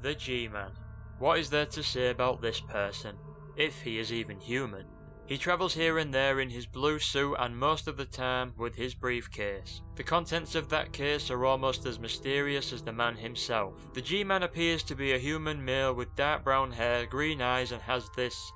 The Gman. What is there to say about this person, if he is even human? He travels here and there in his blue suit and most of the time with his briefcase. The contents of that case are almost as mysterious as the man himself. The G-Man appears to be a human male with dark brown hair, green eyes, and has this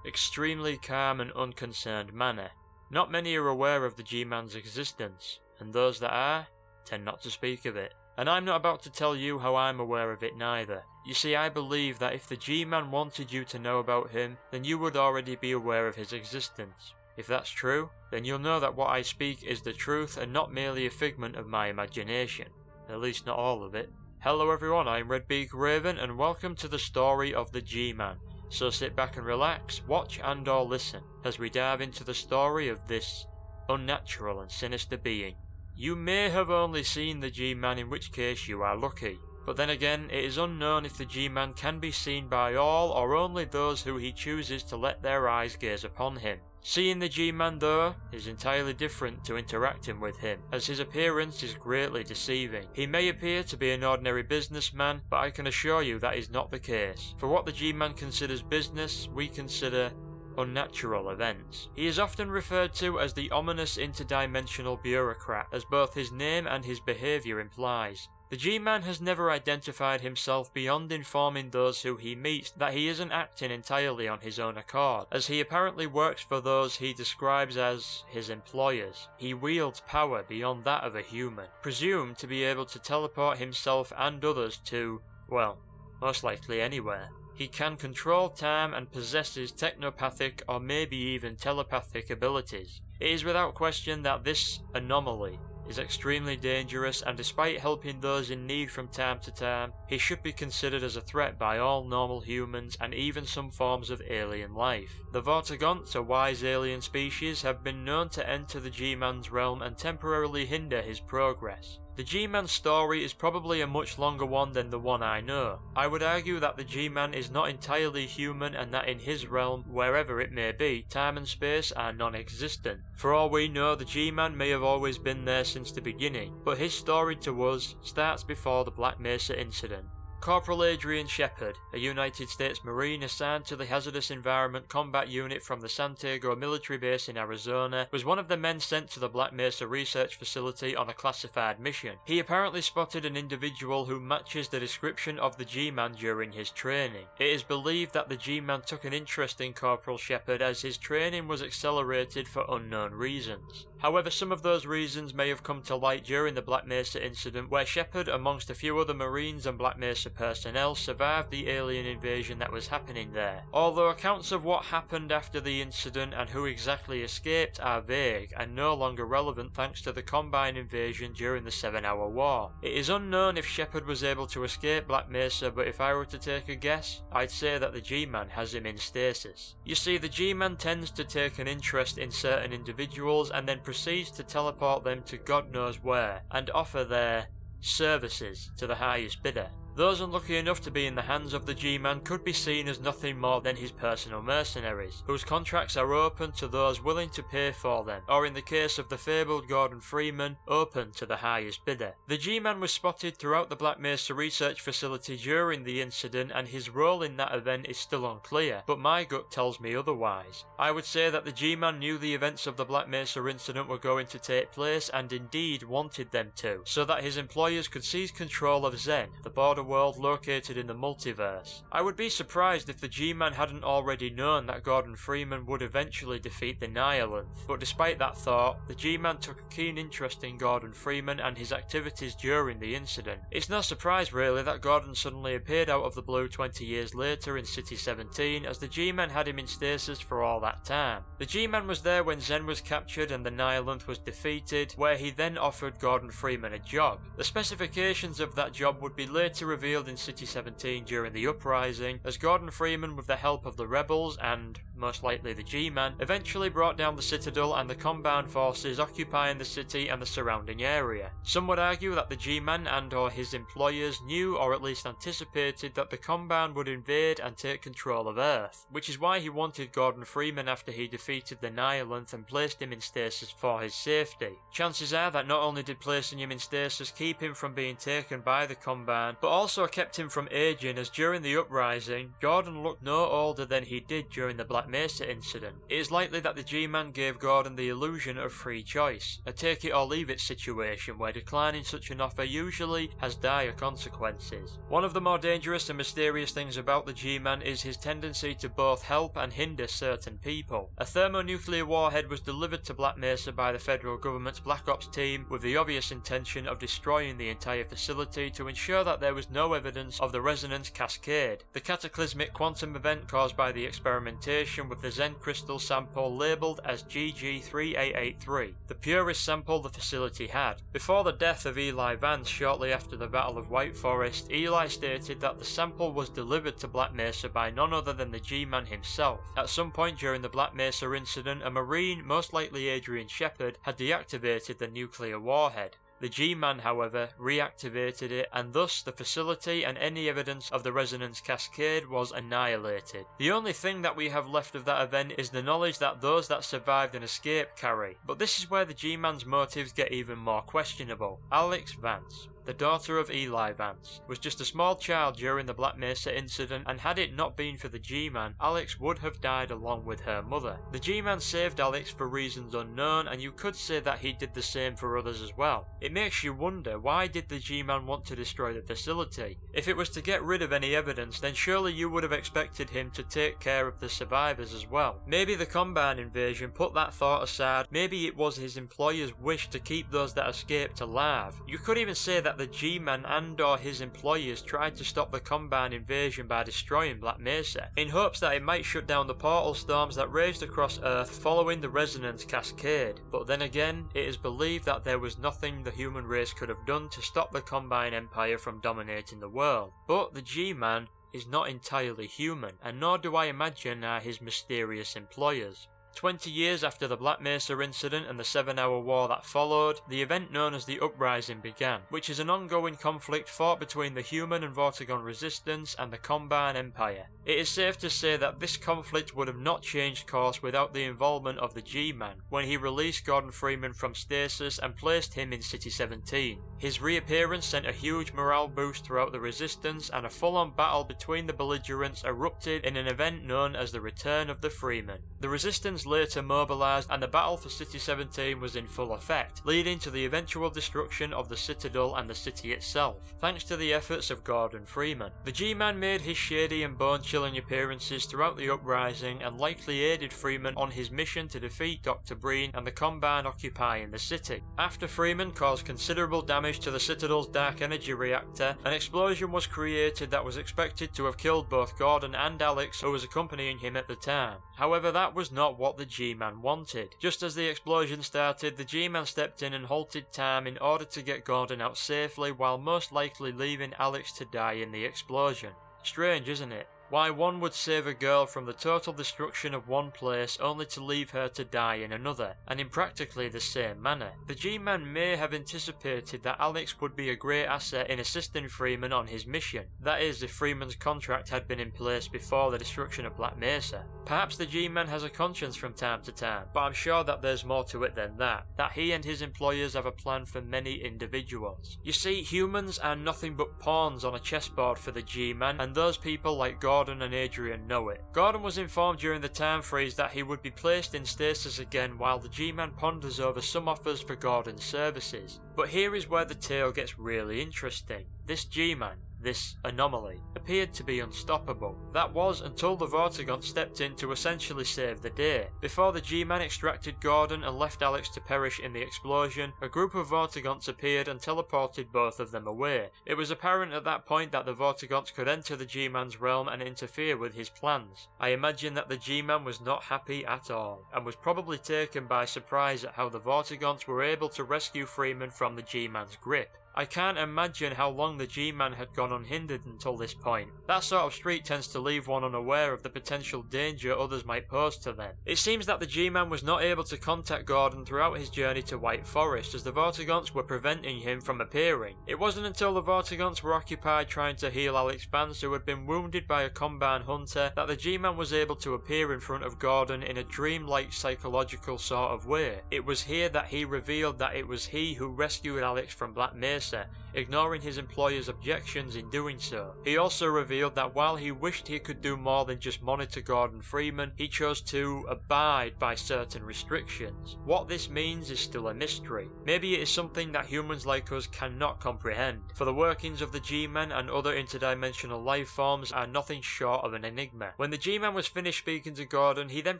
extremely calm and unconcerned manner. Not many are aware of the G-Man's existence, and those that are tend not to speak of it. And I'm not about to tell you how I'm aware of it neither. You see, I believe that if the G-Man wanted you to know about him, then you would already be aware of his existence. If that's true, then you'll know that what I speak is the truth and not merely a figment of my imagination. At least not all of it. Hello everyone, I'm RedBeakRaven and welcome to the story of the G-Man. So sit back and relax, watch and or listen, as we dive into the story of this unnatural and sinister being. You may have only seen the G-Man, in which case you are lucky. But then again, it is unknown if the G-Man can be seen by all or only those who he chooses to let their eyes gaze upon him. Seeing the G-Man though is entirely different to interacting with him, as his appearance is greatly deceiving. He may appear to be an ordinary businessman, but I can assure you that is not the case. For what the G-Man considers business, we consider unnatural events. He is often referred to as the ominous interdimensional bureaucrat, as both his name and his behaviour implies. The G-Man has never identified himself beyond informing those who he meets that he isn't acting entirely on his own accord, as he apparently works for those he describes as his employers. He wields power beyond that of a human, presumed to be able to teleport himself and others to, well, most likely anywhere. He can control time and possesses technopathic or maybe even telepathic abilities. It is without question that this anomaly is extremely dangerous, and despite helping those in need from time to time, he should be considered as a threat by all normal humans and even some forms of alien life. The Vortigaunts, a wise alien species, have been known to enter the G-Man's realm and temporarily hinder his progress. The G-Man's story is probably a much longer one than the one I know. I would argue that the G-Man is not entirely human and that in his realm, wherever it may be, time and space are non-existent. For all we know, the G-Man may have always been there since the beginning, but his story to us starts before the Black Mesa incident. Corporal Adrian Shepard, a United States Marine assigned to the Hazardous Environment Combat Unit from the Santiago military base in Arizona, was one of the men sent to the Black Mesa research facility on a classified mission. He apparently spotted an individual who matches the description of the G-Man during his training. It is believed that the G-Man took an interest in Corporal Shepard as his training was accelerated for unknown reasons. However, some of those reasons may have come to light during the Black Mesa incident, where Shepard, amongst a few other Marines and Black Mesa personnel, survived the alien invasion that was happening there. Although accounts of what happened after the incident and who exactly escaped are vague and no longer relevant thanks to the Combine invasion during the 7-hour war. It is unknown if Shepard was able to escape Black Mesa, but if I were to take a guess, I'd say that the G-Man has him in stasis. You see, the G-Man tends to take an interest in certain individuals and then proceeds to teleport them to God knows where and offer their services to the highest bidder. Those unlucky enough to be in the hands of the G-Man could be seen as nothing more than his personal mercenaries, whose contracts are open to those willing to pay for them, or in the case of the fabled Gordon Freeman, open to the highest bidder. The G-Man was spotted throughout the Black Mesa research facility during the incident, and his role in that event is still unclear, but my gut tells me otherwise. I would say that the G-Man knew the events of the Black Mesa incident were going to take place, and indeed wanted them to, so that his employers could seize control of Zen, the border world located in the multiverse. I would be surprised if the G-Man hadn't already known that Gordon Freeman would eventually defeat the Nihilanth, but despite that thought, the G-Man took a keen interest in Gordon Freeman and his activities during the incident. It's no surprise really that Gordon suddenly appeared out of the blue 20 years later in City 17, as the G-Man had him in stasis for all that time. The G-Man was there when Zen was captured and the Nihilanth was defeated, where he then offered Gordon Freeman a job. The specifications of that job would be later revealed in City 17 during the uprising, as Gordon Freeman, with the help of the rebels and most likely the Gman, eventually brought down the Citadel and the Gman forces occupying the city and the surrounding area. Some would argue that the Gman and or his employers knew or at least anticipated that the Gman would invade and take control of Earth, which is why he wanted Gordon Freeman after he defeated the Nihilanth and placed him in stasis for his safety. Chances are that not only did placing him in stasis keep him from being taken by the Gman, but also kept him from aging, as during the uprising, Gordon looked no older than he did during the Black Mesa incident. It is likely that the G-Man gave Gordon the illusion of free choice, a take it or leave it situation where declining such an offer usually has dire consequences. One of the more dangerous and mysterious things about the G-Man is his tendency to both help and hinder certain people. A thermonuclear warhead was delivered to Black Mesa by the federal government's Black Ops team with the obvious intention of destroying the entire facility to ensure that there was no evidence of the resonance cascade, the cataclysmic quantum event caused by the experimentation with the Zen crystal sample labelled as GG3883, the purest sample the facility had. Before the death of Eli Vance shortly after the Battle of White Forest, Eli stated that the sample was delivered to Black Mesa by none other than the G-Man himself. At some point during the Black Mesa incident, a Marine, most likely Adrian Shepard, had deactivated the nuclear warhead. The G-Man, however, reactivated it, and thus the facility and any evidence of the resonance cascade was annihilated. The only thing that we have left of that event is the knowledge that those that survived and escaped carry. But this is where the G-Man's motives get even more questionable. Alyx Vance, the daughter of Eli Vance, was just a small child during the Black Mesa incident, and had it not been for the G-Man, Alyx would have died along with her mother. The G-Man saved Alyx for reasons unknown, and you could say that he did the same for others as well. It makes you wonder, why did the G-Man want to destroy the facility? If it was to get rid of any evidence, then surely you would have expected him to take care of the survivors as well. Maybe the Gman invasion put that thought aside, maybe it was his employer's wish to keep those that escaped alive. You could even say that the G-Man and or his employers tried to stop the Gman invasion by destroying Black Mesa, in hopes that it might shut down the portal storms that raged across Earth following the resonance cascade. But then again, it is believed that there was nothing the human race could have done to stop the Gman Empire from dominating the world. But the G-Man is not entirely human, and nor do I imagine are his mysterious employers. 20 years after the Black Mesa incident and the 7-hour war that followed, the event known as the Uprising began, which is an ongoing conflict fought between the human and Vortigaunts resistance and the Gman Empire. It is safe to say that this conflict would have not changed course without the involvement of the G-Man, when he released Gordon Freeman from stasis and placed him in City 17. His reappearance sent a huge morale boost throughout the resistance, and a full-on battle between the belligerents erupted in an event known as the Return of the Freeman. The resistance later mobilised, and the battle for City 17 was in full effect, leading to the eventual destruction of the Citadel and the city itself, thanks to the efforts of Gordon Freeman. The G-Man made his shady and bone-chilling appearances throughout the uprising, and likely aided Freeman on his mission to defeat Dr. Breen and the Gman occupying the city. After Freeman caused considerable damage to the Citadel's dark energy reactor, an explosion was created that was expected to have killed both Gordon and Alyx, who was accompanying him at the time. However, that was not what the G-Man wanted. Just as the explosion started, the G-Man stepped in and halted time in order to get Gordon out safely, while most likely leaving Alyx to die in the explosion. Strange, isn't it? Why one would save a girl from the total destruction of one place only to leave her to die in another, and in practically the same manner. The G-Man may have anticipated that Alyx would be a great asset in assisting Freeman on his mission, that is, if Freeman's contract had been in place before the destruction of Black Mesa. Perhaps the G-Man has a conscience from time to time, but I'm sure that there's more to it than that he and his employers have a plan for many individuals. You see, humans are nothing but pawns on a chessboard for the G-Man, and those people like Gordon and Adrian know it. Gordon was informed during the time freeze that he would be placed in stasis again, while the G-Man ponders over some offers for Gordon's services. But here is where the tale gets really interesting. This G-Man, this anomaly, appeared to be unstoppable. That was until the Vortigaunts stepped in to essentially save the day. Before the G-Man extracted Gordon and left Alyx to perish in the explosion, a group of Vortigaunts appeared and teleported both of them away. It was apparent at that point that the Vortigaunts could enter the G-Man's realm and interfere with his plans. I imagine that the G-Man was not happy at all, and was probably taken by surprise at how the Vortigaunts were able to rescue Freeman from the G-Man's grip. I can't imagine how long the Gman had gone unhindered until this point. That sort of streak tends to leave one unaware of the potential danger others might pose to them. It seems that the Gman was not able to contact Gordon throughout his journey to White Forest, as the Vortigaunts were preventing him from appearing. It wasn't until the Vortigaunts were occupied trying to heal Alyx Vance, who had been wounded by a Gman hunter, that the Gman was able to appear in front of Gordon in a dream-like psychological sort of way. It was here that he revealed that it was he who rescued Alyx from Black Mesa, ignoring his employer's objections in doing so. He also revealed that while he wished he could do more than just monitor Gordon Freeman, he chose to abide by certain restrictions. What this means is still a mystery. Maybe it is something that humans like us cannot comprehend, for the workings of the G-Man and other interdimensional life forms are nothing short of an enigma. When the G-Man was finished speaking to Gordon, he then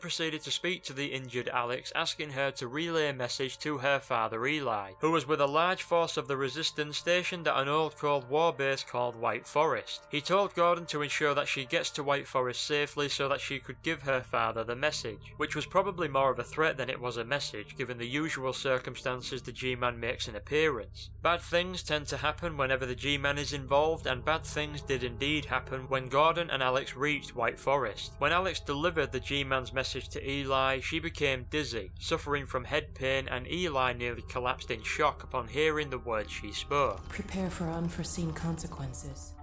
proceeded to speak to the injured Alyx, asking her to relay a message to her father Eli, who was with a large force of the Resistance stationed at an old Cold War base called White Forest. He told Gordon to ensure that she gets to White Forest safely so that she could give her father the message, which was probably more of a threat than it was a message, given the usual circumstances the G-Man makes an appearance. Bad things tend to happen whenever the G-Man is involved, and bad things did indeed happen when Gordon and Alyx reached White Forest. When Alyx delivered the G-Man's message to Eli, she became dizzy, suffering from head pain, and Eli nearly collapsed in shock upon hearing the words she spoke. Prepare for unforeseen consequences.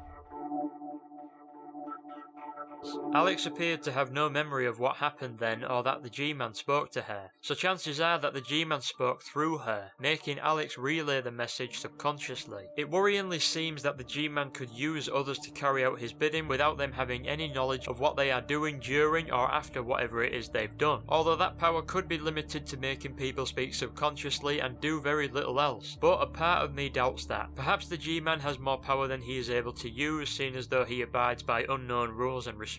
Alyx appeared to have no memory of what happened then, or that the G-Man spoke to her, so chances are that the G-Man spoke through her, making Alyx relay the message subconsciously. It worryingly seems that the G-Man could use others to carry out his bidding without them having any knowledge of what they are doing during or after whatever it is they've done, although that power could be limited to making people speak subconsciously and do very little else. But a part of me doubts that. Perhaps the G-Man has more power than he is able to use, seeing as though he abides by unknown rules and restrictions.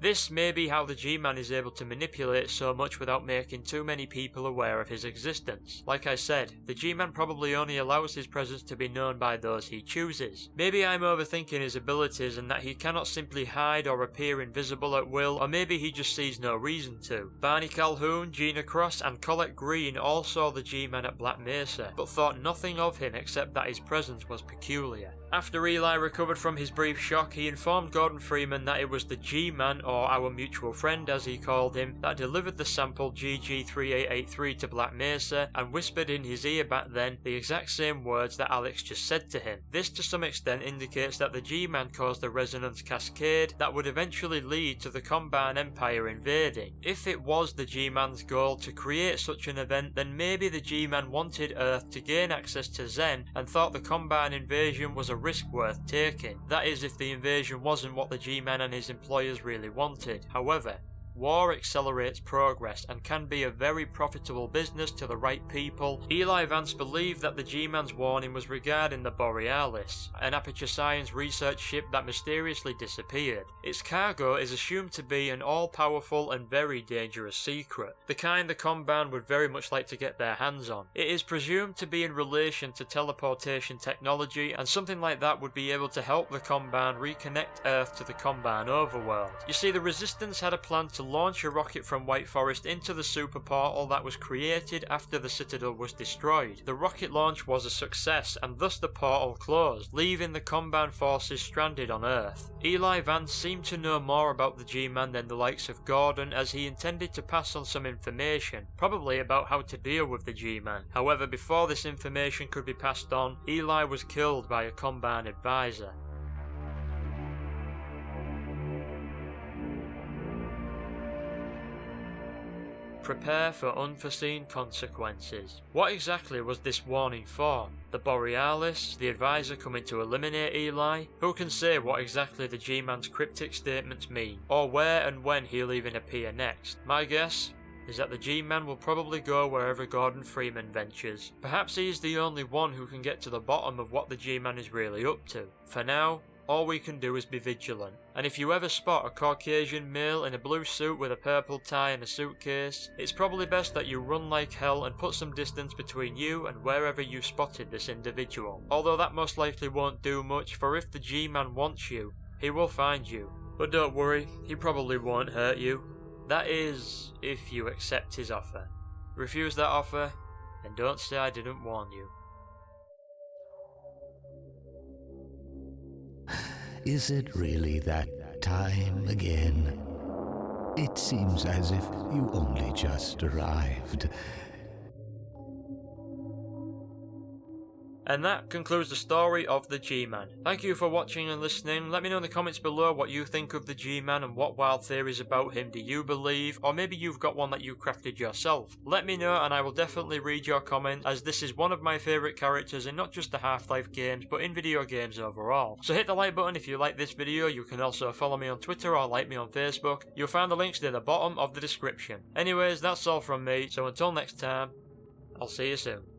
This may be how the G-Man is able to manipulate so much without making too many people aware of his existence. Like I said, the G-Man probably only allows his presence to be known by those he chooses. Maybe I'm overthinking his abilities and that he cannot simply hide or appear invisible at will, or maybe he just sees no reason to. Barney Calhoun, Gina Cross and Colette Green all saw the G-Man at Black Mesa, but thought nothing of him except that his presence was peculiar. After Eli recovered from his brief shock, he informed Gordon Freeman that it was the G-Man, or our mutual friend as he called him, that delivered the sample GG3883 to Black Mesa, and whispered in his ear back then the exact same words that Alyx just said to him. This to some extent indicates that the G-Man caused a resonance cascade that would eventually lead to the Gman Empire invading. If it was the G-Man's goal to create such an event, then maybe the G-Man wanted Earth to gain access to Zen and thought the Gman invasion was a risk worth taking. That is, if the invasion wasn't what the G-Man and his employers really wanted. However, war accelerates progress and can be a very profitable business to the right people. Eli Vance believed that the G-Man's warning was regarding the Borealis, an Aperture Science research ship that mysteriously disappeared. Its cargo is assumed to be an all-powerful and very dangerous secret, the kind the Gman would very much like to get their hands on. It is presumed to be in relation to teleportation technology, and something like that would be able to help the Gman reconnect Earth to the Gman overworld. You see, the Resistance had a plan to launch a rocket from White Forest into the super portal that was created after the Citadel was destroyed. The rocket launch was a success, and thus the portal closed, leaving the Gman forces stranded on Earth. Eli Vance seemed to know more about the G-Man than the likes of Gordon, as he intended to pass on some information, probably about how to deal with the G-Man. However, before this information could be passed on, Eli was killed by a Gman advisor. Prepare for unforeseen consequences. What exactly was this warning for? The Borealis, the advisor coming to eliminate Eli? Who can say what exactly the G-Man's cryptic statements mean, or where and when he'll even appear next? My guess is that the G-Man will probably go wherever Gordon Freeman ventures. Perhaps he is the only one who can get to the bottom of what the G-Man is really up to. For now, all we can do is be vigilant, and if you ever spot a Caucasian male in a blue suit with a purple tie and a suitcase, it's probably best that you run like hell and put some distance between you and wherever you spotted this individual. Although that most likely won't do much, for if the G-Man wants you, he will find you. But don't worry, he probably won't hurt you. That is, if you accept his offer. Refuse that offer, and don't say I didn't warn you. is it really that time again? It seems as if you only just arrived. And that concludes the story of the Gman. Thank you for watching and listening. Let me know in the comments below what you think of the Gman and what wild theories about him do you believe, or maybe you've got one that you crafted yourself. Let me know and I will definitely read your comment, as this is one of my favourite characters in not just the Half-Life games but in video games overall. So hit the like button if you like this video. You can also follow me on Twitter or like me on Facebook. You'll find the links near the bottom of the description. Anyways, that's all from me, so until next time, I'll see you soon.